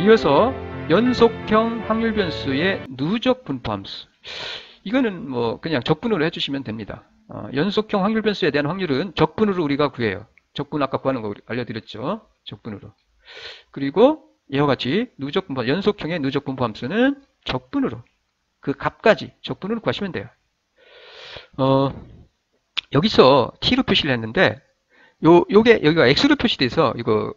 이어서 연속형 확률 변수의 누적 분포함수. 이거는 뭐 그냥 적분으로 해주시면 됩니다. 연속형 확률 변수에 대한 확률은 적분으로 우리가 구해요. 적분 아까 구하는 거 알려드렸죠. 적분으로. 그리고 이와 같이 누적 분포, 연속형의 누적 분포함수는 적분으로 그 값까지 적분으로 구하시면 돼요. 여기서 t로 표시를 했는데 요게 여기가 x로 표시돼서 이거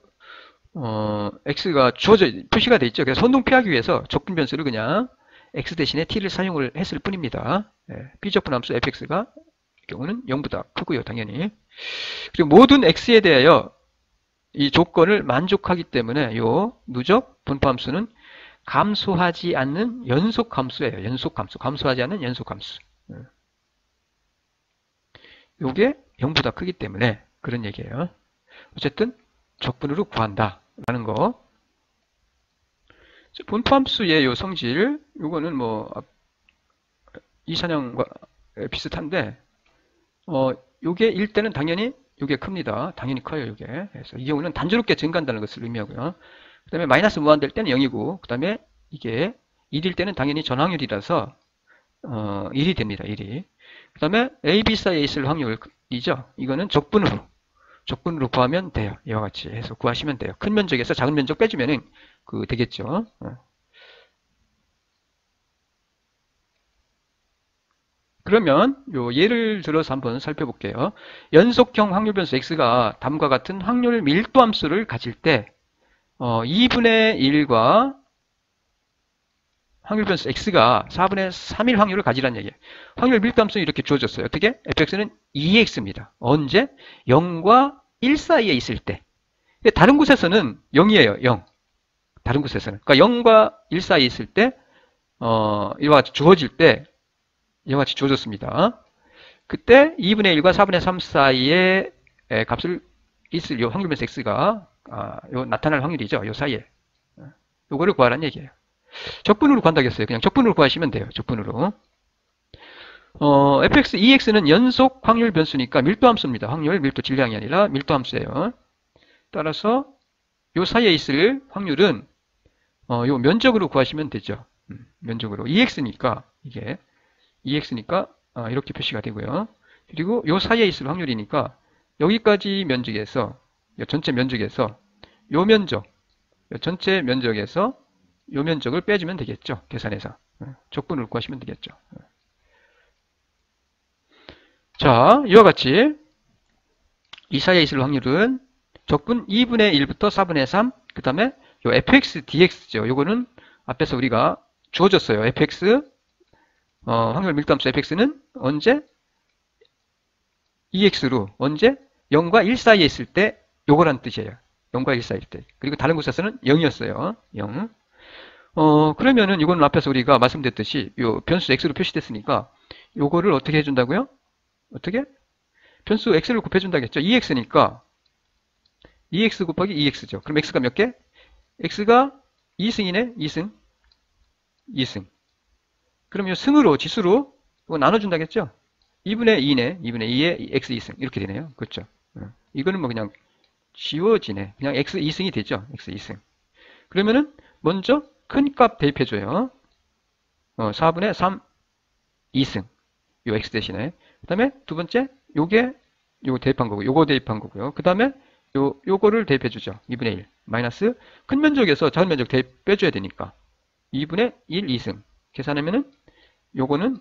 x가 주어져 표시가 돼 있죠. 그래서 혼동 피하기 위해서 적분 변수를 그냥 x 대신에 t를 사용을 했을 뿐입니다. 비적분 함수 fx가 이 경우는 0보다 크고요, 당연히. 그리고 모든 x에 대하여 이 조건을 만족하기 때문에 요 누적 분포함수는 감소하지 않는 연속함수예요. 연속함수, 감소하지 않는 연속함수. 요게 0보다 크기 때문에 그런 얘기예요. 어쨌든 적분으로 구한다 라는 거. 분포함수의 요 성질, 요거는 뭐 이산형과 비슷한데 요게 1대는 당연히 요게 큽니다. 당연히 커요, 요게. 그래서 이 경우는 단조롭게 증가한다는 것을 의미하고요. 그 다음에 마이너스 무한대일 때는 0이고, 그 다음에 이게 1일 때는 당연히 전확률이라서 1이 됩니다, 1이. 그 다음에 A, B 사이에 있을 확률이죠. 이거는 적분으로 구하면 돼요. 이와 같이 해서 구하시면 돼요. 큰 면적에서 작은 면적 빼주면은 되겠죠. 그러면 요 예를 들어서 한번 살펴볼게요. 연속형 확률 변수 x가 다음과 같은 확률 밀도 함수를 가질 때 2분의 1과 확률 변수 x가 4분의 3일 확률을 가지라는 얘기예요. 확률 밀도 함수는 이렇게 주어졌어요. 어떻게? fx는 2x입니다. 언제? 0과 1 사이에 있을 때. 다른 곳에서는 0이에요. 0. 다른 곳에서는. 그러니까 0과 1 사이에 있을 때 이와 같이 주어질 때 이와 같이 주어졌습니다. 그때 2분의 1과 4분의 3 사이에 값을 있을 요 확률 변수 x가 요 나타날 확률이죠. 요 사이에. 요거를 구하라는 얘기예요. 적분으로 구한다고 했어요. 그냥 적분으로 구하시면 돼요. 적분으로. fx, ex는 연속 확률 변수니까 밀도 함수입니다. 확률, 밀도 질량이 아니라 밀도 함수예요. 따라서 요 사이에 있을 확률은 요 면적으로 구하시면 되죠. 면적으로. ex니까 이게 ex니까 이렇게 표시가 되고요. 그리고 요 사이에 있을 확률이니까 여기까지 면적에서 전체 면적에서 요 면적, 요 전체 면적에서 요 면적을 빼주면 되겠죠. 계산해서. 적분을 구하시면 되겠죠. 자, 이와 같이 이 사이에 있을 확률은 적분 2분의 1부터 4분의 3, 그 다음에 요 fx, dx죠. 요거는 앞에서 우리가 주어졌어요. fx, 확률 밀도함수 fx는 언제? 2x로, 언제? 0과 1 사이에 있을 때 요거란 뜻이에요. 0과 1 사이일 때. 그리고 다른 곳에서는 0이었어요. 0. 그러면은 이거는 앞에서 우리가 말씀드렸듯이 요 변수 x로 표시됐으니까 요거를 어떻게 해준다고요? 어떻게? 변수 x를 곱해준다고 했죠. 2x니까 2x 곱하기 2x죠. 그럼 x가 몇 개? x가 2승이네. 2승. 2승. 그럼 요 승으로 지수로 이거 나눠준다고 했죠. 2분의 2네. 2분의 2에 x 2승. 이렇게 되네요. 그렇죠. 이거는 뭐 그냥 지워지네. 그냥 x 2승이 되죠. x 2승. 그러면은 먼저 큰 값 대입해줘요. 4분의 3 2승. 요 x 대신에. 그 다음에 두 번째, 요거 대입한 거고, 요거 대입한 거고요. 그 다음에 요거를 대입해주죠. 2분의 1. 마이너스 큰 면적에서 작은 면적 대입 빼줘야 되니까. 2분의 1 2승. 계산하면은 요거는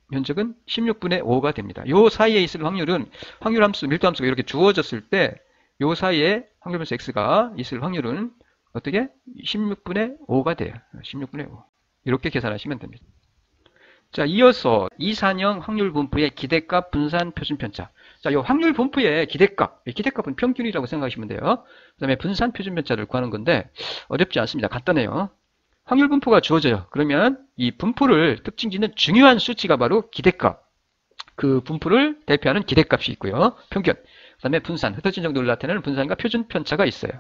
면적은 16분의 5가 됩니다. 요 사이에 있을 확률은 확률 함수, 밀도 함수가 이렇게 주어졌을 때 요 사이에 확률 변수 x가 있을 확률은 어떻게? 16분의 5가 돼요. 16분의 5. 이렇게 계산하시면 됩니다. 자, 이어서 이산형 확률 분포의 기대값, 분산, 표준 편차. 자, 요 확률 분포의 기대값. 기대값은 평균이라고 생각하시면 돼요. 그 다음에 분산, 표준 편차를 구하는 건데 어렵지 않습니다. 간단해요. 확률 분포가 주어져요. 그러면 이 분포를 특징 짓는 중요한 수치가 바로 기대값. 그 분포를 대표하는 기대값이 있고요. 평균. 그 다음에 분산, 흩어진 정도를 나타내는 분산과 표준 편차가 있어요.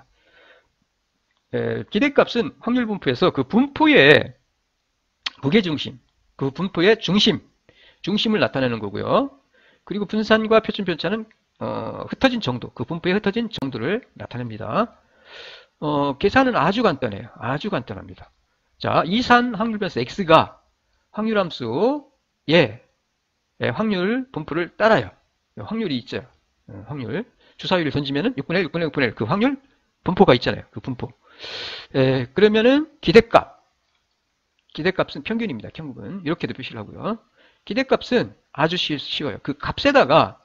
기대값은 확률 분포에서 그 분포의 무게중심, 그 분포의 중심을 나타내는 거고요. 그리고 분산과 표준 편차는 흩어진 정도, 그 분포의 흩어진 정도를 나타냅니다. 계산은 아주 간단해요. 아주 간단합니다. 자, 이산 확률 변수 x가 확률함수의 확률 분포를 따라요. 확률이 있죠. 확률. 주사위를 던지면은 6분의 1, 6분의 1, 6분의 1. 그 확률 분포가 있잖아요. 그 분포. 그러면은 기대값은 평균입니다. 평균. 이렇게도 표시를 하고요. 기대값은 아주 쉬워요. 그 값에다가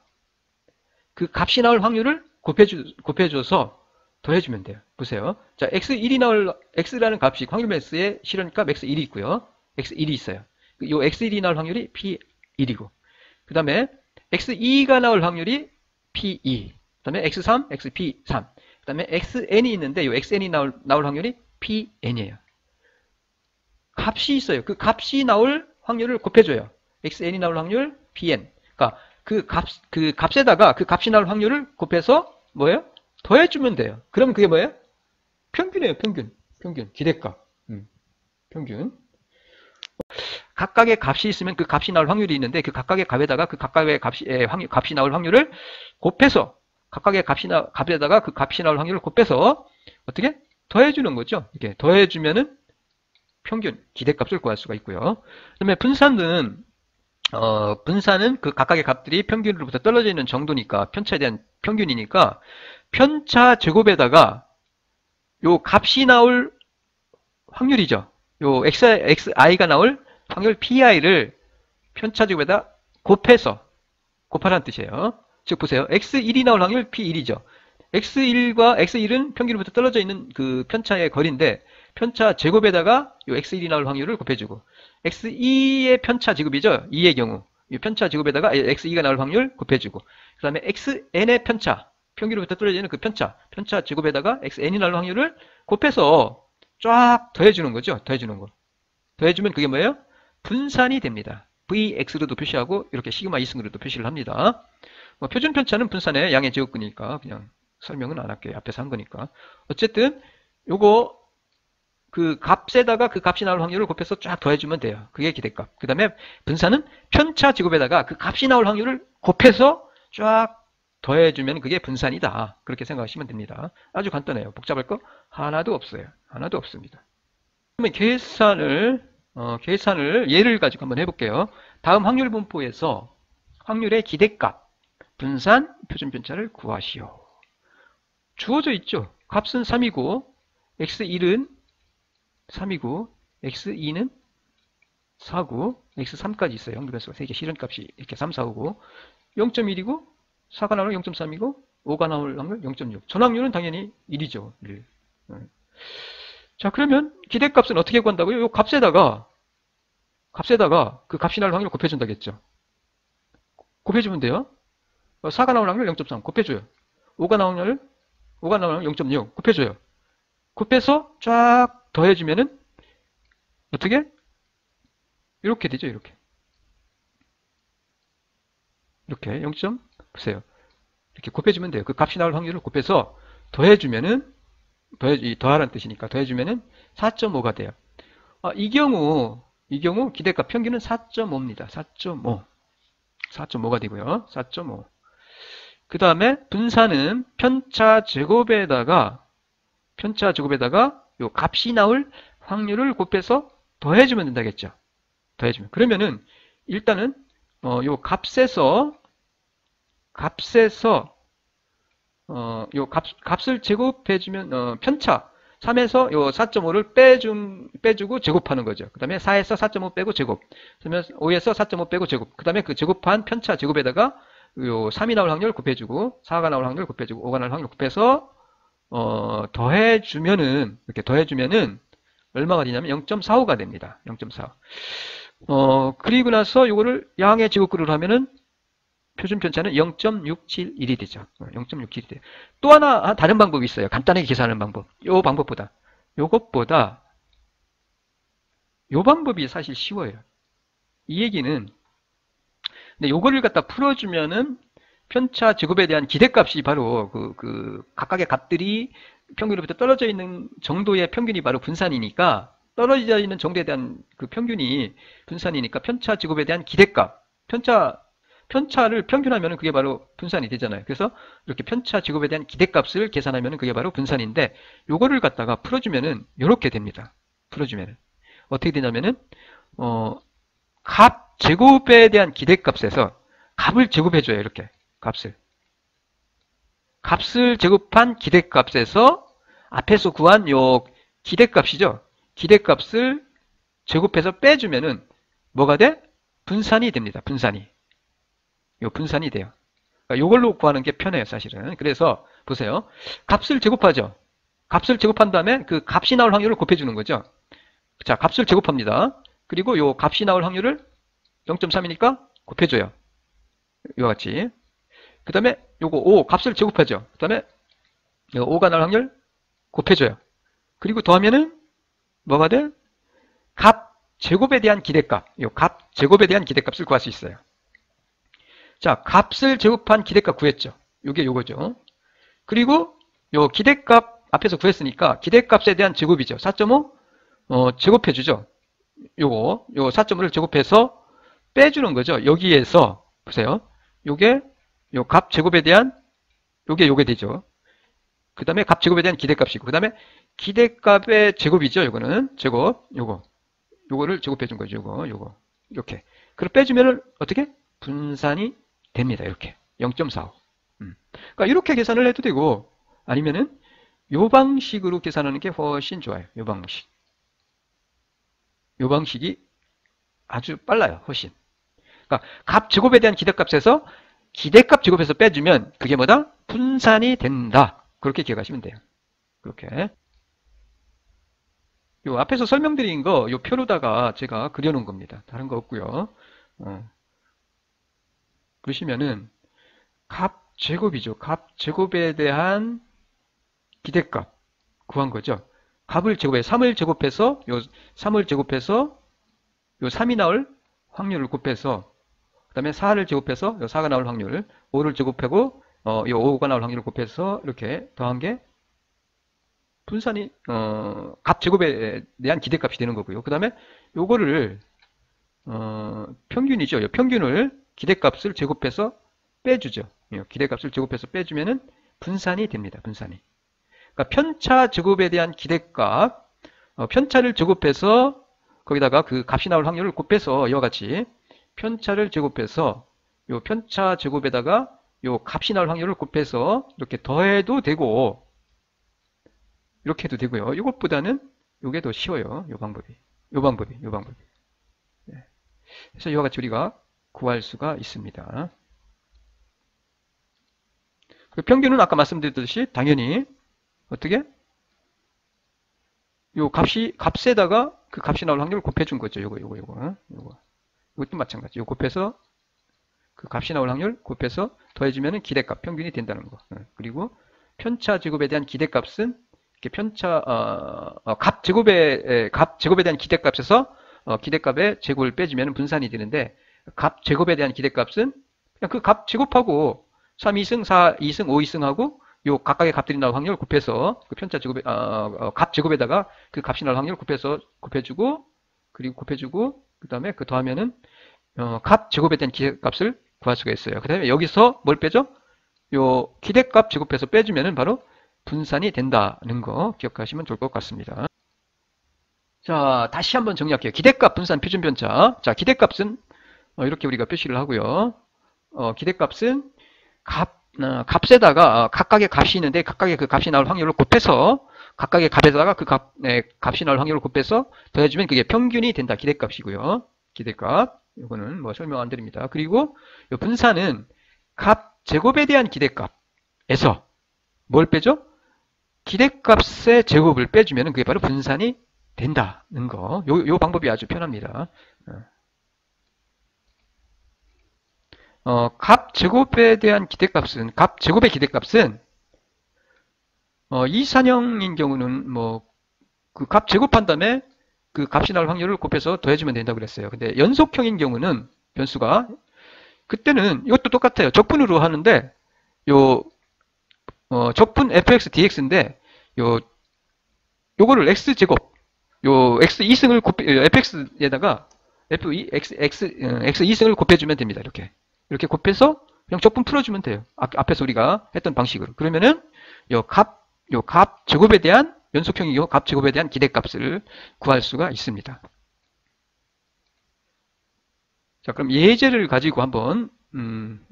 그 값이 나올 확률을 곱해줘서 더해주면 돼요. 보세요. 자, x1이 나올, x라는 값이 확률 배수의 실현값 x1이 있고요. x1이 있어요. 요 x1이 나올 확률이 p1이고, 그 다음에 x2가 나올 확률이 p2, 그 다음에 x3, xp3, 그 다음에 xn이 있는데 요 xn이 나올 확률이 pn이에요. 값이 있어요. 그 값이 나올 확률을 곱해줘요. xn이 나올 확률 pn. 그러니까 그 값에다가 그 값이 나올 확률을 곱해서 뭐예요? 더해주면 돼요. 그럼 그게 뭐예요? 평균이에요. 평균. 기대값. 평균. 각각의 값이 있으면 그 값이 나올 확률이 있는데 그 각각의 값에다가 그 각각의 값이 나올 확률을 곱해서 각각의 값에다가 그 값이 나올 확률을 곱해서 어떻게? 더해주는 거죠. 이렇게 더해주면은 평균, 기대값을 구할 수가 있고요. 그 다음에 분산은 그 각각의 값들이 평균으로부터 떨어져 있는 정도니까, 편차에 대한 평균이니까, 편차 제곱에다가 요 값이 나올 확률이죠. 요 xi가 나올 확률 pi를 편차 제곱에다 곱하라는 뜻이에요. 즉 보세요. x1이 나올 확률 p1이죠. x1은 평균으로부터 떨어져 있는 그 편차의 거리인데, 편차 제곱에다가 요 x1이 나올 확률을 곱해주고, x2의 편차 제곱이죠. 2의 경우. 이 편차 제곱에다가 x2가 나올 확률 곱해주고, 그 다음에 xn의 편차, 평균으로부터 떨어져 있는 그 편차 제곱에다가 xn이 나올 확률을 곱해서 쫙 더해주는 거죠. 더해주는 거. 더해주면 그게 뭐예요? 분산이 됩니다. vx로도 표시하고, 이렇게 시그마 2승으로도 표시를 합니다. 표준 편차는 분산의 양의 제곱근이니까 그냥 설명은 안 할게요. 앞에서 한 거니까. 어쨌든 요거 그 값에다가 그 값이 나올 확률을 곱해서 쫙 더해주면 돼요. 그게 기대값. 그 다음에 분산은 편차 제곱에다가 그 값이 나올 확률을 곱해서 쫙 더해주면 그게 분산이다. 그렇게 생각하시면 됩니다. 아주 간단해요. 복잡할 거 하나도 없어요. 하나도 없습니다. 그러면 계산을 예를 가지고 한번 해볼게요. 다음 확률 분포에서 확률의 기대값, 분산, 표준 편차를 구하시오. 주어져 있죠. 값은 3이고 x1은 3이고 x2는 4고 x3까지 있어요. 확률변수가 3개 실현값이 이렇게 3, 4, 5고 0.1이고 4가 나올 0.3이고 5가 나올 확률 0.6. 전확률은 당연히 1이죠. 1. 자, 그러면 기대값은 어떻게 구한다고요? 요 값에다가 그 값이 나올 확률을 곱해준다겠죠. 곱해주면 돼요. 4가 나올 확률 0.3 곱해줘요. 5가 나올 확률 0.6 곱해줘요. 곱해서 쫙 더해주면은 어떻게? 이렇게 되죠. 이렇게 0. 보세요. 이렇게 곱해주면 돼요. 그 값이 나올 확률을 곱해서 더해주면은 더하라는 뜻이니까 더해주면은 4.5가 돼요. 이 경우 기대값 평균은 4.5입니다. 4.5가 되고요. 4.5. 그 다음에 분산은 편차 제곱에다가 요 값이 나올 확률을 곱해서 더해주면 된다겠죠. 더해주면. 그러면은 일단은 요 값에서 요 값을 제곱해주면 편차 3에서 요 4.5를 빼주고 제곱하는 거죠. 그 다음에 4에서 4.5 빼고 제곱. 그러면 5에서 4.5 빼고 제곱. 그 다음에 그 제곱한 편차 제곱에다가 요 3이 나올 확률 곱해주고 4가 나올 확률 곱해주고 5가 나올 확률 곱해서 더해주면은 이렇게 더해주면은 얼마가 되냐면 0.45가 됩니다. 0.45. 그리고 나서 요거를 양의 제곱근으로 하면은 표준 편차는 0.671이 되죠. 0.671이 돼요. 또 하나 다른 방법이 있어요. 간단하게 계산하는 방법. 요 방법보다 요 방법이 사실 쉬워요. 이 얘기는 근데 요거를 갖다 풀어주면은 편차 제곱에 대한 기대값이 바로 그 각각의 값들이 평균으로부터 떨어져 있는 정도의 평균이 바로 분산이니까 떨어져 있는 정도에 대한 그 평균이 분산이니까 편차 제곱에 대한 기대값 편차 편차를 평균하면 그게 바로 분산이 되잖아요. 그래서 이렇게 편차 제곱에 대한 기대값을 계산하면 그게 바로 분산인데 요거를 갖다가 풀어주면은 이렇게 됩니다. 풀어주면은 어떻게 되냐면은 값 제곱에 대한 기대값에서 값을 제곱해줘요. 이렇게 값을 제곱한 기대값에서 앞에서 구한 요 기대값이죠. 기대값을 제곱해서 빼주면은 뭐가 돼? 분산이 됩니다. 분산이. 요 분산이 돼요. 그러니까 요걸로 구하는 게 편해요, 사실은. 그래서 보세요. 값을 제곱하죠. 값을 제곱한 다음에 그 값이 나올 확률을 곱해주는 거죠. 자, 값을 제곱합니다. 그리고 요 값이 나올 확률을 0.3이니까 곱해줘요. 이와 같이. 그 다음에 요거 5 값을 제곱하죠. 그 다음에 5가 나올 확률 곱해줘요. 그리고 더하면은 뭐가 돼? 값 제곱에 대한 기대값. 요 값 제곱에 대한 기대값을 구할 수 있어요. 자, 값을 제곱한 기대값 구했죠. 요게 요거죠. 그리고 요 기대값 앞에서 구했으니까 기대값에 대한 제곱이죠. 4.5 제곱해주죠. 요거 요 4.5를 제곱해서 빼주는 거죠. 여기에서 보세요. 요게 요 값 제곱에 대한 요게 되죠. 그 다음에 값 제곱에 대한 기대값이고 그 다음에 기대값의 제곱이죠. 요거는 제곱 요거를 제곱해 준 거죠. 요거 이렇게 그럼 빼주면은 어떻게 분산이 됩니다. 이렇게 0.45 그러니까 이렇게 계산을 해도 되고 아니면은 요 방식으로 계산하는 게 훨씬 좋아요. 요 방식이 아주 빨라요. 훨씬. 그러니까 값 제곱에 대한 기대값에서 기대값 제곱해서 빼주면 그게 뭐다? 분산이 된다. 그렇게 기억하시면 돼요. 그렇게. 요 앞에서 설명드린 거 요 표로다가 제가 그려놓은 겁니다. 다른 거 없고요. 보시면은 값 제곱이죠. 값 제곱에 대한 기대값 구한 거죠. 값을 제곱해 3을 제곱해서 요 3을 제곱해서 요 3이 나올 확률을 곱해서 그 다음에 4를 제곱해서 요 4가 나올 확률 5를 제곱하고 요 5가 나올 확률을 곱해서 이렇게 더한 게 분산이 값 제곱에 대한 기대값이 되는 거고요. 그 다음에 요거를 평균이죠. 요 평균을 기대값을 제곱해서 빼주죠. 기대값을 제곱해서 빼주면은 분산이 됩니다. 분산이. 그러니까 편차 제곱에 대한 기대값 편차를 제곱해서 거기다가 그 값이 나올 확률을 곱해서 이와 같이 편차를 제곱해서 요 편차 제곱에다가 요 값이 나올 확률을 곱해서 이렇게 더해도 되고 이렇게 해도 되고요. 이것보다는 이게 더 쉬워요. 요 방법이. 네. 그래서 이와 같이 우리가 구할 수가 있습니다. 그 평균은 아까 말씀드렸듯이 당연히 어떻게? 요 값에다가 그 값이 나올 확률을 곱해준 거죠. 이것도 마찬가지. 요 곱해서 그 값이 나올 확률 곱해서 더해주면 기대값, 평균이 된다는 거. 그리고 편차 제곱에 대한 기대값은 이렇게 편차, 값 제곱에 대한 기대값에서 기대값의 제곱을 빼주면 분산이 되는데 값 제곱에 대한 기대값은 그냥 그 값 제곱하고 3, 2승, 4, 2승, 5, 2승하고 요 각각의 값들이 나올 확률을 곱해서 그 편차 제곱에 값 제곱에다가 그 값이 나올 확률을 곱해서 곱해주고 그리고 곱해주고 그 다음에 그 더하면은 값 제곱에 대한 기대값을 구할 수가 있어요. 그 다음에 여기서 뭘 빼죠? 요 기대값 제곱해서 빼주면은 바로 분산이 된다는 거 기억하시면 좋을 것 같습니다. 자, 다시 한번 정리할게요. 기대값 분산 표준 편차. 자, 기대값은 이렇게 우리가 표시를 하고요. 기대값은 값에다가 각각의 값이 있는데 각각의 그 값이 나올 확률을 곱해서 각각의 값에다가 그 값이 나올 확률을 곱해서 더해주면 그게 평균이 된다. 기대값이고요. 기대값. 이거는 뭐 설명 안 드립니다. 그리고 이 분산은 값 제곱에 대한 기대값에서 뭘 빼죠? 기대값의 제곱을 빼주면 그게 바로 분산이 된다는 거. 요 방법이 아주 편합니다. 값 제곱에 대한 기대값은 값 제곱의 기대값은 이산형인 경우는 뭐 그 값 제곱한 다음에 그 값이 나올 확률을 곱해서 더해주면 된다고 그랬어요. 근데 연속형인 경우는 변수가 그때는 이것도 똑같아요. 적분으로 하는데 요 적분 fx dx인데 요거를 x제곱 요 x 2승을 fx에다가 x 2승을 곱해주면 됩니다. 이렇게 이렇게 곱해서 그냥 적분 풀어주면 돼요. 앞에서 우리가 했던 방식으로. 그러면은 요 값 제곱에 대한 연속형이요 값 제곱에 대한 기대값을 구할 수가 있습니다. 자, 그럼 예제를 가지고 한번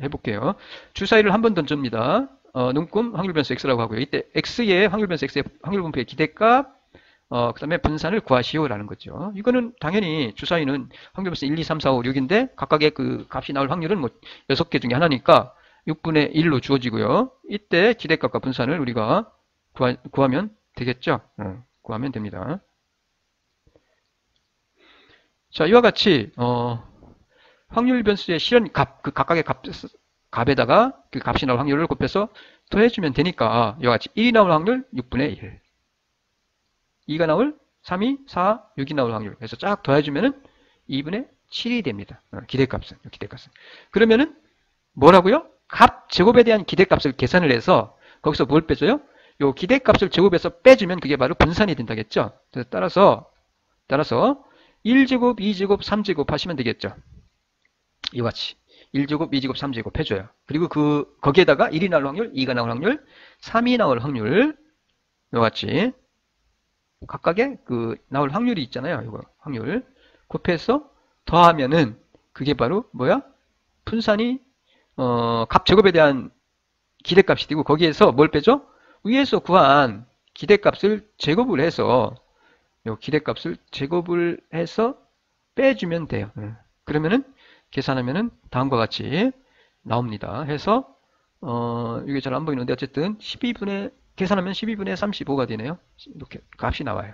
해볼게요. 주사위를 한 번 던집니다. 눈금 확률 변수 x라고 하고요. 이때 x의 확률 변수 x의 확률 분포의 기대값, 그 다음에 분산을 구하시오라는 거죠. 이거는 당연히 주사위는 확률 변수 1, 2, 3, 4, 5, 6인데 각각의 그 값이 나올 확률은 뭐 6개 중에 하나니까 6분의 1로 주어지고요. 이때 기대값과 분산을 우리가 구하면 되겠죠. 구하면 됩니다. 자, 이와 같이 확률 변수의 실현 값, 그 각각의 값에다가 그 값이 나올 확률을 곱해서 더해주면 되니까 이와 같이 1이 나올 확률 6분의 1, 2가 나올 3이 4, 6이 나올 확률. 그래서 쫙 더해주면은 2분의 7이 됩니다. 기대값은. 그러면은 뭐라고요? 값 제곱에 대한 기대값을 계산을 해서 거기서 뭘 빼줘요? 요 기대값을 제곱해서 빼주면 그게 바로 분산이 된다겠죠. 그래서 따라서 1제곱, 2제곱, 3제곱 하시면 되겠죠. 이와 같이 1제곱, 2제곱, 3제곱 해줘요. 그리고 거기에다가 1이 나올 확률, 2가 나올 확률, 3이 나올 확률, 이와 같이 각각의 그 나올 확률이 있잖아요. 이거 확률 곱해서 더하면은 그게 바로 뭐야? 분산이 값 제곱에 대한 기대값이 되고 거기에서 뭘 빼죠? 위에서 구한 기대값을 제곱을 해서 요 기대값을 제곱을 해서 빼주면 돼요. 그러면은 계산하면은 다음과 같이 나옵니다. 해서 이게 잘 안 보이는데 어쨌든 계산하면 12분의 35가 되네요. 이렇게 값이 나와요.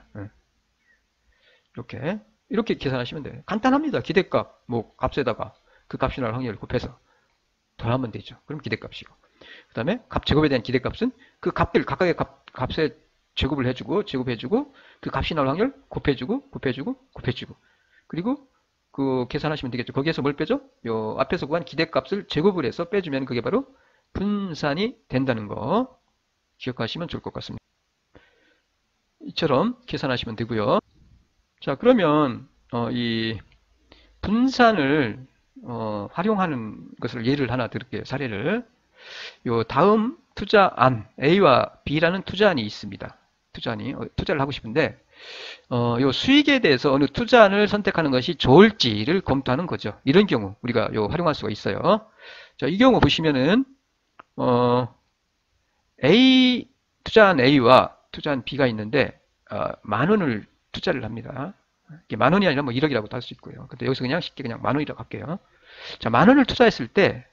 이렇게 계산하시면 돼요. 간단합니다. 기대값 뭐 값에다가 그 값이 나올 확률을 곱해서 더하면 되죠. 그럼 기대값이고. 그 다음에 값 제곱에 대한 기대값은 그 값들 각각의 값에 제곱을 해주고 그 값이 나올 확률 곱해주고 그리고 그 계산하시면 되겠죠. 거기에서 뭘 빼죠? 요 앞에서 구한 기대값을 제곱을 해서 빼주면 그게 바로 분산이 된다는 거 기억하시면 좋을 것 같습니다. 이처럼 계산하시면 되고요. 자, 그러면 이 분산을 활용하는 것을 예를 하나 드릴게요. 사례를. 요 다음 투자안 A와 B라는 투자안이 있습니다. 투자를 하고 싶은데 요 수익에 대해서 어느 투자안을 선택하는 것이 좋을지를 검토하는 거죠. 이런 경우 우리가 활용할 수가 있어요. 자, 이 경우 보시면은 투자안 A와 투자안 B가 있는데 10,000원을 투자를 합니다. 이게 10,000원이 아니라 뭐 1억이라고도 할 수 있고요. 근데 여기서 그냥 쉽게 그냥 10,000원이라고 할게요. 자, 10,000원을 투자했을 때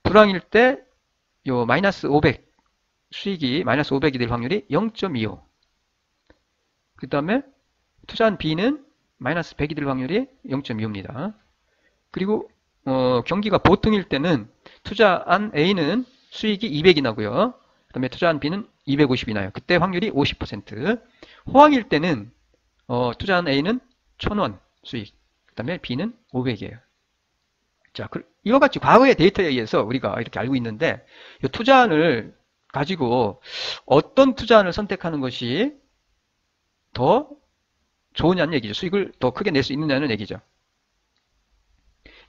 불황일 때 요 마이너스 500 수익이 마이너스 500이 될 확률이 0.25. 그 다음에 투자한 B는 마이너스 100이 될 확률이 0.25입니다. 그리고 경기가 보통일 때는 투자한 A는 수익이 200이 나고요. 그 다음에 투자한 B는 250이 나요. 그때 확률이 50%. 호황일 때는 투자한 A는 1,000원 수익, 그 다음에 B는 500이에요. 자, 이와 같이 과거의 데이터에 의해서 우리가 이렇게 알고 있는데 이 투자안을 가지고 어떤 투자안을 선택하는 것이 더 좋으냐는 얘기죠. 수익을 더 크게 낼 수 있느냐는 얘기죠.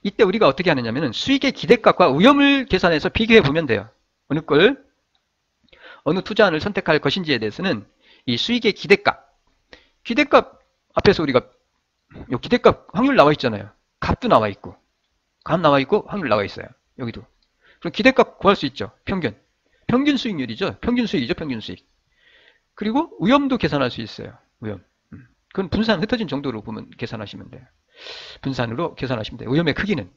이때 우리가 어떻게 하느냐면 수익의 기대값과 위험을 계산해서 비교해 보면 돼요. 어느 투자안을 선택할 것인지에 대해서는 이 수익의 기대값 앞에서 우리가 이 기대값 확률 나와 있잖아요. 값도 나와 있고 값 나와 있고 확률 나와 있어요. 여기도. 그럼 기대값 구할 수 있죠. 평균 수익률이죠. 평균 수익. 그리고 위험도 계산할 수 있어요. 위험. 그건 분산 흩어진 정도로 보면 계산하시면 돼요. 분산으로 계산하시면 돼요. 위험의 크기는.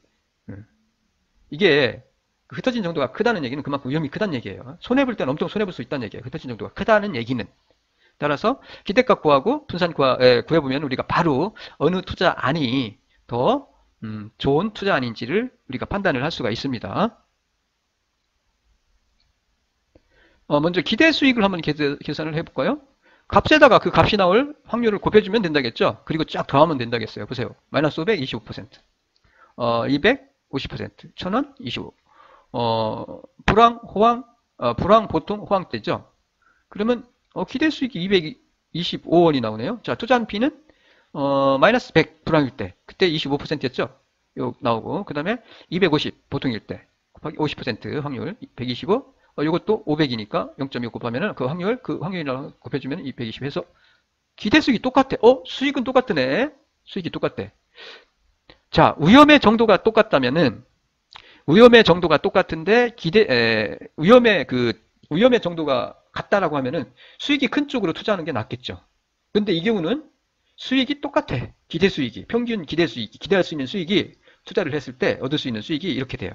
이게 흩어진 정도가 크다는 얘기는 그만큼 위험이 크다는 얘기예요. 손해볼 때는 엄청 손해볼 수 있다는 얘기예요. 흩어진 정도가 크다는 얘기는. 따라서 기대값 구하고 분산 구해보면 우리가 바로 어느 투자안이 더 좋은 투자안인지를 우리가 판단을 할 수가 있습니다. 먼저 기대 수익을 한번 계산을 해볼까요? 값에다가 그 값이 나올 확률을 곱해주면 된다겠죠? 그리고 쫙 더하면 된다겠어요. 보세요. 마이너스 500, 25%. 200, 50%. 1,000원, 25. 불황, 보통, 호황 때죠? 그러면, 기대 수익이 225원이 나오네요. 자, 투자한 B는, 마이너스 100 불황일 때. 그때 25%였죠? 요 나오고, 그 다음에 250 보통일 때 곱하기 50% 확률 125, 요것도 500이니까 0.2 곱하면은 그 확률이랑 곱해주면 220 해서 기대 수익이 똑같아. 수익은 똑같네. 수익이 똑같대. 자, 위험의 정도가 똑같다면은, 위험의 정도가 똑같은데 위험의 정도가 같다라고 하면은 수익이 큰 쪽으로 투자하는 게 낫겠죠. 근데 이 경우는 수익이 똑같아. 기대 수익이, 평균 기대 수익이, 기대할 수 있는 수익이 투자를 했을 때 얻을 수 있는 수익이 이렇게 돼요.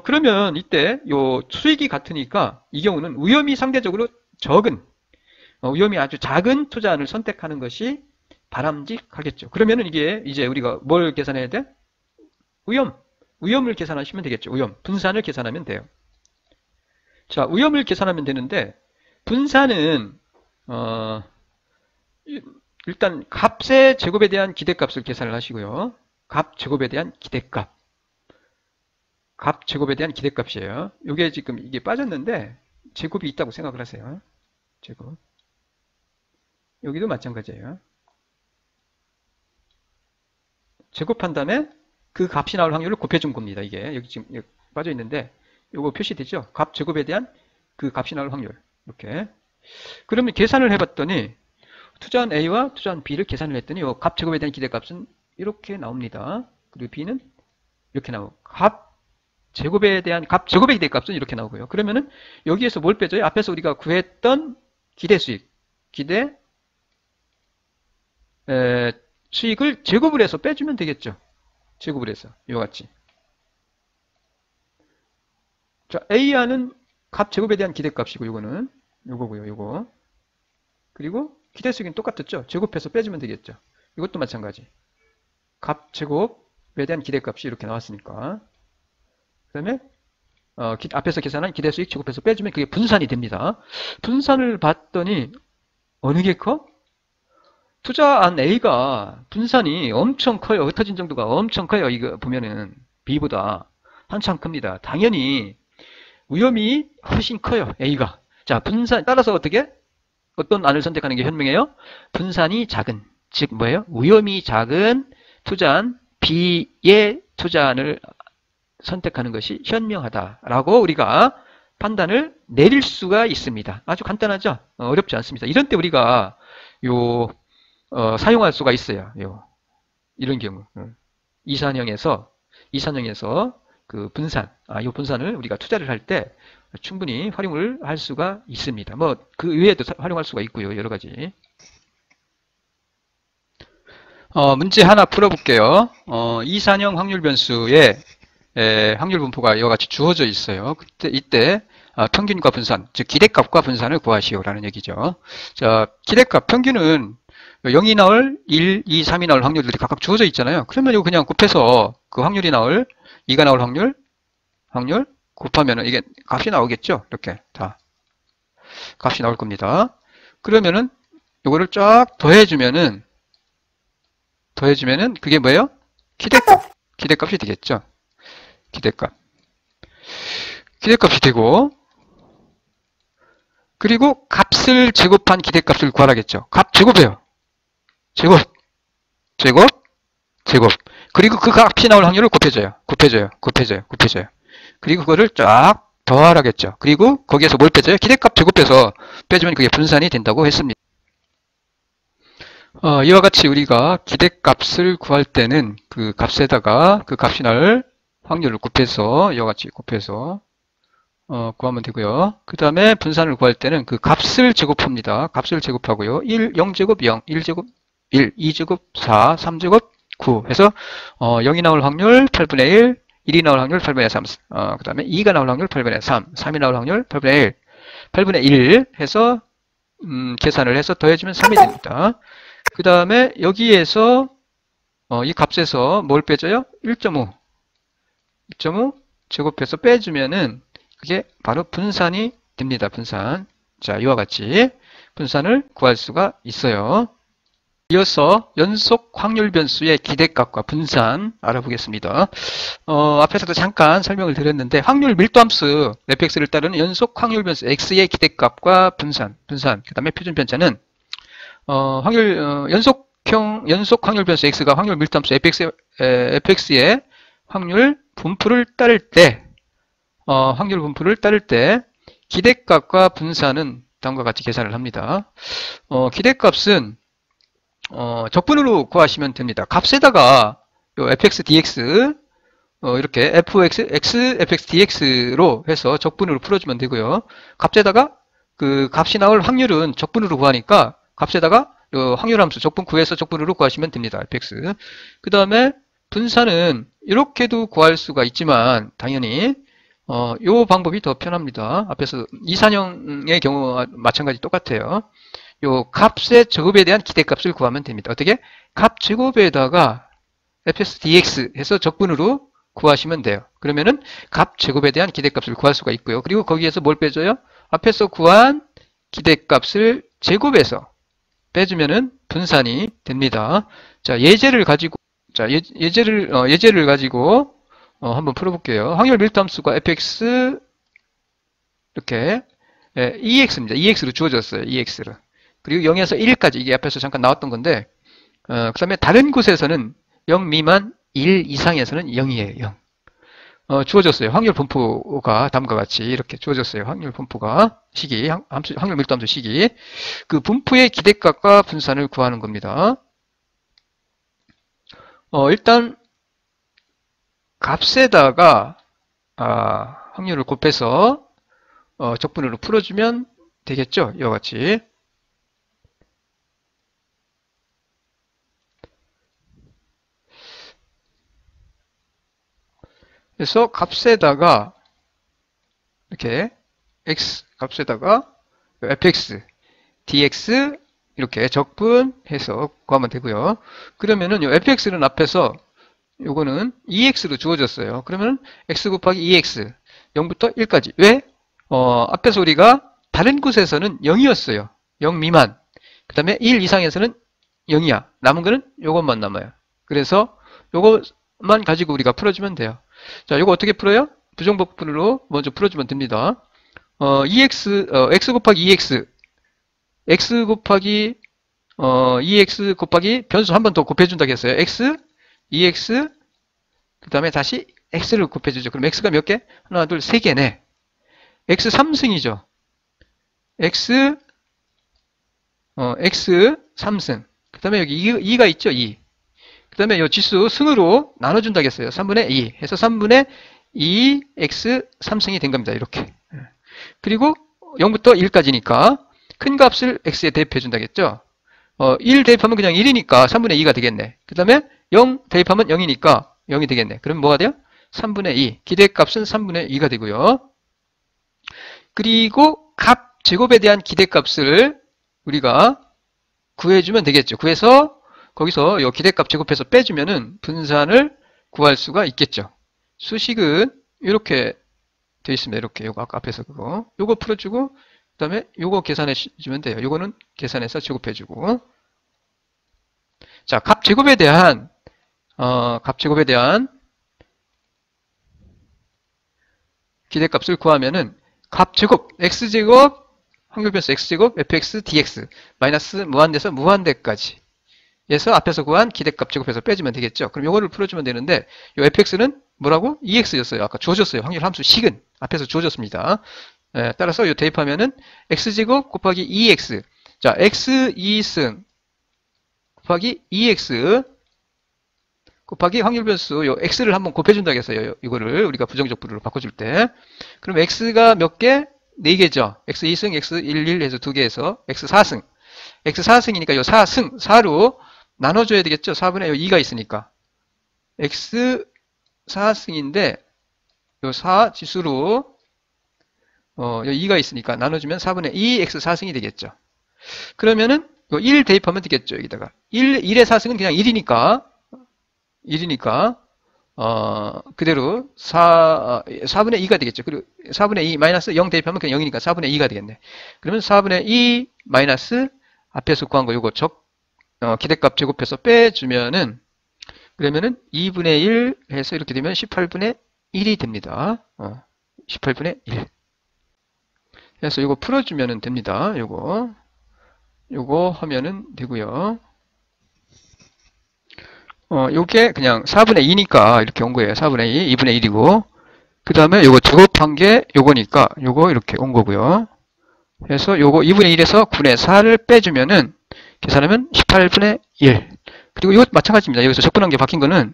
그러면 이때 요 수익이 같으니까 이 경우는 위험이 상대적으로 적은, 위험이 아주 작은 투자안을 선택하는 것이 바람직하겠죠. 그러면은 이게 이제 우리가 뭘 계산해야 돼? 위험을 계산하시면 되겠죠. 분산을 계산하면 돼요. 자, 위험을 계산하면 되는데, 분산은, 일단 값의 제곱에 대한 기대값을 계산을 하시고요. 값 제곱에 대한 기대값. 값 제곱에 대한 기대값이에요. 이게 지금 이게 빠졌는데, 제곱이 있다고 생각을 하세요. 제곱. 여기도 마찬가지예요. 제곱한 다음에 그 값이 나올 확률을 곱해준 겁니다. 이게 여기 지금 여기 빠져 있는데 요거 표시되죠? 값 제곱에 대한 그 값이 나올 확률 이렇게. 그러면 계산을 해봤더니 투자한 A와 투자한 B를 계산을 했더니 요 값 제곱에 대한 기대값은 이렇게 나옵니다. 그리고 B는 이렇게 나오고 값 제곱에 기대값은 이렇게 나오고요. 그러면은 여기에서 뭘 빼줘요? 앞에서 우리가 구했던 기대 수익, 기대 수익을 제곱을 해서 빼주면 되겠죠. 제곱을 해서 이와 같이. 자, A하는 값 제곱에 대한 기대값이고 요거는 요거고요. 요거. 그리고 기대 수익은 똑같았죠. 제곱해서 빼주면 되겠죠. 이것도 마찬가지. 값 제곱에 대한 기대값이 이렇게 나왔으니까. 그 다음에 앞에서 계산한 기대 수익 제곱해서 빼주면 그게 분산이 됩니다. 분산을 봤더니 어느 게 커? 투자한 A가 분산이 엄청 커요. 흩어진 정도가 엄청 커요. 이거 보면은 B보다 한참 큽니다. 당연히 위험이 훨씬 커요. A가. 자, 분산 따라서 어떤 안을 선택하는 게 현명해요? 분산이 작은, 즉 뭐예요? 위험이 작은 투자한 B의 투자안을 선택하는 것이 현명하다라고 우리가 판단을 내릴 수가 있습니다. 아주 간단하죠? 어렵지 않습니다. 이런 때 우리가 사용할 수가 있어요. 이런 경우. 이산형에서 그 분산, 이 분산을 우리가 투자를 할 때 충분히 활용을 할 수가 있습니다. 뭐, 그 외에도 활용할 수가 있고요. 여러 가지. 문제 하나 풀어볼게요. 이산형 확률 변수의 확률 분포가 이와 같이 주어져 있어요. 이때 평균과 분산, 즉 기대값과 분산을 구하시오라는 얘기죠. 자, 기대값, 평균은 0이 나올, 1, 2, 3이 나올 확률들이 각각 주어져 있잖아요. 그러면 이거 그냥 곱해서 그 확률이 나올, 2가 나올 확률 곱하면은 이게 값이 나오겠죠? 이렇게 다 값이 나올 겁니다. 그러면은 이거를 쫙 더해주면은 그게 뭐예요? 기대값이 되겠죠? 기대값이 되고, 그리고 값을 제곱한 기대값을 구하라겠죠. 값 제곱이에요. 제곱. 그리고 그 값이 나올 확률을 곱해줘요. 그리고 그거를 쫙 더하라겠죠. 그리고 거기에서 뭘 빼줘요? 기대값 제곱해서 빼주면 그게 분산이 된다고 했습니다. 이와 같이 우리가 기대값을 구할 때는 그 값에다가 그 값이 나올 확률을 곱해서 이와 같이 곱해서 구하면 되고요. 그 다음에 분산을 구할 때는 그 값을 제곱합니다. 값을 제곱하고요. 1, 0제곱 0, 1제곱 1, 2제곱 4, 3제곱 9 해서 0이 나올 확률 8분의 1, 1이 나올 확률 8분의 3, 그 다음에 2가 나올 확률 8분의 3, 3이 나올 확률 8분의 1, 8분의 1 해서 계산을 해서 더해주면 3이 됩니다. 그 다음에 여기에서 이 값에서 뭘 빼줘요? 1.5 제곱해서 빼주면은 그게 바로 분산이 됩니다. 분산. 자, 이와 같이 분산을 구할 수가 있어요. 이어서 연속 확률 변수의 기대값과 분산 알아보겠습니다. 앞에서도 잠깐 설명을 드렸는데 확률 밀도함수 fx를 따르는 연속 확률 변수 x의 기대값과 분산, 그 다음에 표준 편차는 연속 연속 확률 변수 x가 확률 밀도함수 fx의 확률 분포를 따를 때, 확률 분포를 따를 때 기대값과 분산은 다음과 같이 계산을 합니다. 기대값은 적분으로 구하시면 됩니다. 값에다가 요 fx dx 이렇게 fx x fx dx로 해서 적분으로 풀어주면 되고요. 값에다가 그 값이 나올 확률은 적분으로 구하니까 값에다가 요 확률함수 적분 구해서 적분으로 구하시면 됩니다. fx. 그 다음에 분산은 이렇게도 구할 수가 있지만 당연히 요 방법이 더 편합니다. 앞에서 이산형의 경우와 마찬가지 똑같아요. 요 값의 제곱에 대한 기대값을 구하면 됩니다. 어떻게? 값 제곱에다가 fx dx 해서 적분으로 구하시면 돼요. 그러면은 값 제곱에 대한 기대값을 구할 수가 있고요. 그리고 거기에서 뭘 빼줘요? 앞에서 구한 기대값을 제곱해서 빼주면은 분산이 됩니다. 자, 예제를 가지고 예제를 가지고 한번 풀어볼게요. 확률 밀도함수가 fx 이렇게 ex입니다. ex로 주어졌어요. ex로. 그리고 0에서 1까지 이게 앞에서 잠깐 나왔던 건데 그 다음에 다른 곳에서는 0 미만 1 이상에서는 0이에요. 0. 주어졌어요. 확률 분포가 다음과 같이 이렇게 주어졌어요. 확률 분포가 식이 확률 밀도함수 식이 그 분포의 기대값과 분산을 구하는 겁니다. 일단 값에다가 확률을 곱해서 적분으로 풀어주면 되겠죠. 이와 같이. 그래서 값에다가 이렇게 x 값에다가 fx, dx 이렇게 적분해서 구하면 되고요. 그러면은 요 fx는 앞에서 요거는 2x로 주어졌어요. 그러면 x 곱하기 2x 0부터 1까지. 왜? 앞에서 우리가 다른 곳에서는 0이었어요. 0 미만. 그 다음에 1 이상에서는 0이야. 남은 거는 요것만 남아요. 그래서 요것만 가지고 우리가 풀어주면 돼요. 자, 요거 어떻게 풀어요? 부정법분으로 먼저 풀어주면 됩니다. x 곱하기 2x, x 곱하기 2x 곱하기 변수 한 번 더 곱해준다고 했어요. x, 2x, 그 다음에 다시 x를 곱해주죠. 그럼 x가 몇 개? 하나, 둘, 세 개네. x 3승이죠. x 3승. 그 다음에 여기 2가 있죠. 2. 그 다음에 이 지수 승으로 나눠준다고 했어요. 3분의 2 해서 3분의 2x 3승이 된 겁니다. 이렇게. 그리고 0부터 1까지니까 큰 값을 x에 대입해준다고 했죠. 1 대입하면 그냥 1이니까 3분의 2가 되겠네. 그 다음에 0 대입하면 0이니까 0이 되겠네. 그럼 뭐가 돼요? 3분의 2. 기대값은 3분의 2가 되고요. 그리고 값 제곱에 대한 기대값을 우리가 구해주면 되겠죠. 구해서 거기서 이 기대값 제곱해서 빼주면은 분산을 구할 수가 있겠죠. 수식은 이렇게 되어 있습니다. 이렇게 요거 아까 앞에서 그거 요거 풀어주고 그 다음에 요거 계산해 주면 돼요. 요거는 계산해서 제곱해주고 자, 값 제곱에 대한 기대값을 구하면은 값 제곱 x제곱 확률 변수 x제곱 fx dx 마이너스 무한대에서 무한대까지 에서 앞에서 구한 기대값 제곱해서 빼주면 되겠죠. 그럼 요거를 풀어주면 되는데 요 fx는 뭐라고? 2x였어요. 아까 주어졌어요. 확률 함수 식은 앞에서 주어졌습니다. 따라서 요 대입하면은 x제곱 곱하기 2x 자 x 2승 곱하기 2x 곱하기 확률 변수 요 x를 한번 곱해준다고 했어요. 이거를 우리가 부정적분으로 바꿔줄 때 그럼 x가 몇 개? 4개죠. x 2승, x 1, 1 해서 2개 해서 x 4승 x 4승이니까 요 4승 4로 나눠줘야 되겠죠. 4분의 2가 있으니까 x 4승인데 요 4 지수로 요 2가 있으니까 나눠주면 4분의 2 x 4승이 되겠죠. 그러면은 요 1 대입하면 되겠죠. 여기다가 1의 4승은 그냥 1이니까 그대로 4분의 2가 되겠죠. 그리고 4분의 2 마이너스 0 대입하면 그냥 0이니까 4분의 2가 되겠네. 그러면 4분의 2 마이너스 앞에서 구한 거 요거 기대값 제곱해서 빼주면은 그러면은 2분의 1 해서 이렇게 되면 18분의 1이 됩니다. 18분의 1. 그래서 이거 풀어주면 됩니다. 요거 하면은 되고요. 요게 그냥 4분의 2니까 이렇게 온 거예요. 4분의 2, 2분의 1이고. 그 다음에 요거 제곱한 게 요거니까 요거 이렇게 온 거고요. 그래서 요거 2분의 1에서 9분의 4를 빼주면은 계산하면 18분의 1. 그리고 이것 마찬가지입니다. 여기서 적분한 게 바뀐 거는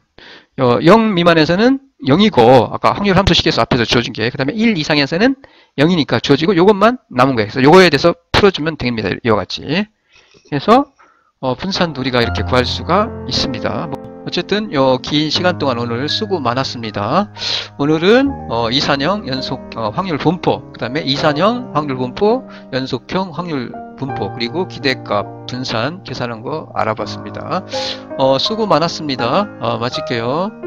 0 미만에서는 0이고 아까 확률 함수 식에서 앞에서 주어진 게 그 다음에 1 이상에서는 0이니까 주어지고 요것만 남은 거예요. 그래서 요거에 대해서 풀어주면 됩니다. 이와 같이. 그래서 분산 우리가 이렇게 구할 수가 있습니다. 어쨌든 요 긴 시간 동안 오늘 수고 많았습니다. 오늘은 이산형 연속 확률 분포, 그 다음에 이산형 확률 분포, 연속형 확률 분포, 그리고 기대값 분산 계산한 거 알아봤습니다. 수고 많았습니다. 마칠게요.